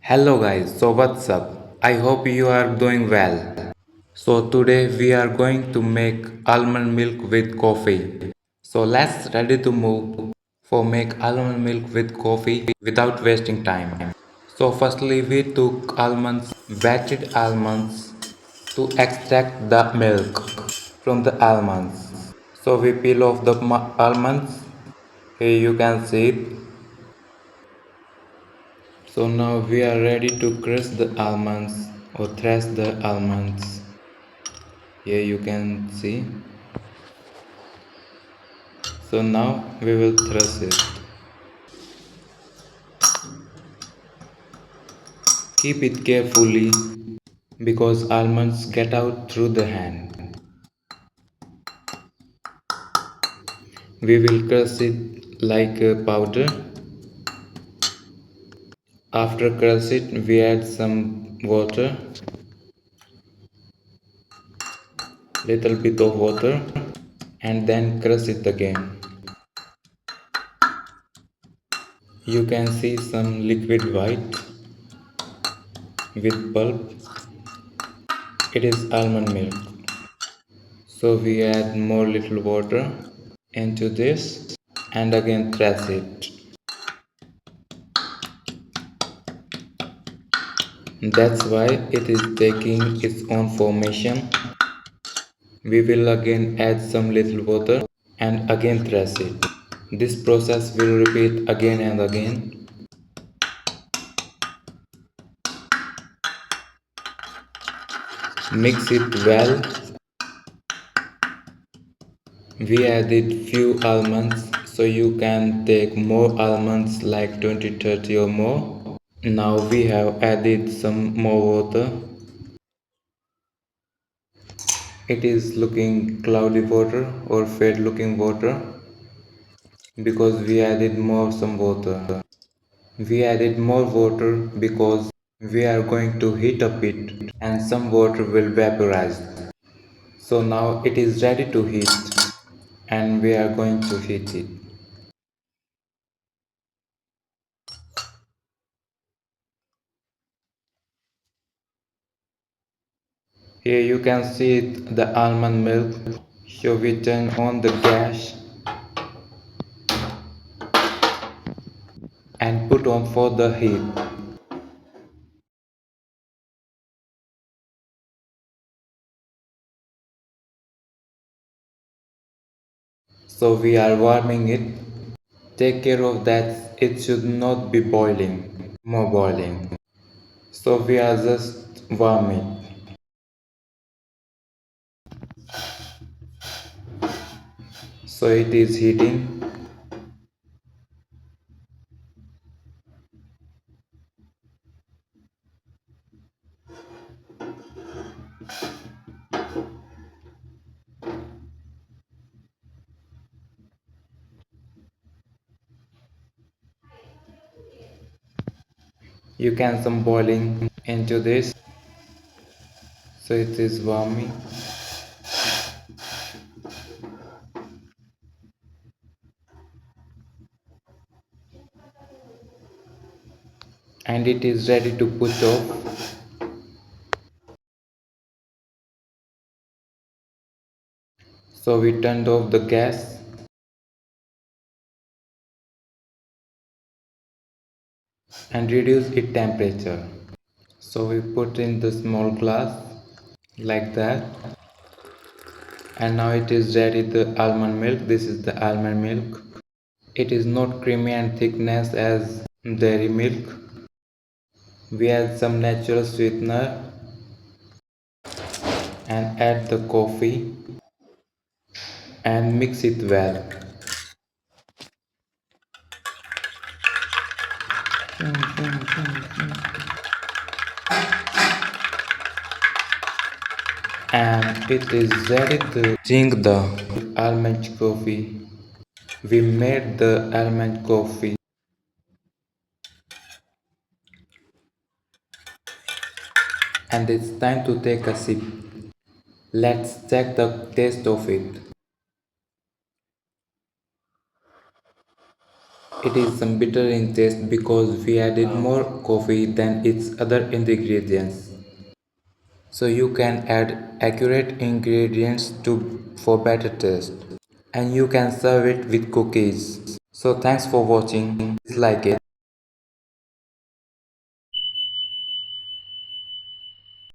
Hello guys, so what's up? I hope you are doing well. So today we are going to make almond milk with coffee. So let's ready to move for make almond milk with coffee without wasting time. So firstly we took almonds, batched almonds to extract the milk from the almonds. So we peel off the almonds. Here you can see it. So now we are ready to crush the almonds or thresh the almonds. Here you can see. So now we will thresh it. Keep it carefully because almonds get out through the hand. We will crush it like a powder. After crush it, we add some water, little bit of water, and then crush it again. You can see some liquid white with pulp. It is almond milk. So we add more little water into this and again press it. That's why it is taking its own formation. We will again add some little water and again press it. This process will repeat again and again. Mix it well. We added few almonds, so you can take more almonds like 20-30 or more. Now we have added some more water. It is looking cloudy water or fade looking water because we added more some water. We added more water because we are going to heat up it and some water will vaporize. So now it is ready to heat and we are going to heat it. Here you can see it, the almond milk. So we turn on the gas and put on for the heat. So we are warming it. Take care of that, it should not be boiling, more boiling. So we are just warming. So it is heating. You can some boiling into this. So it is warming. And it is ready to put off. So we turned off the gas and reduce its temperature. So we put in the small glass like that. And now it is ready the almond milk. This is the almond milk. It is not creamy and thickness as dairy milk. We add some natural sweetener and add the coffee and mix it well. And it is ready to drink the almond coffee. We made the almond coffee and it's time to take a sip. Let's check the taste of it. It is some bitter in taste because we added more coffee than its other ingredients. So you can add accurate ingredients to for better taste. And you can serve it with cookies. So thanks for watching. Please like it.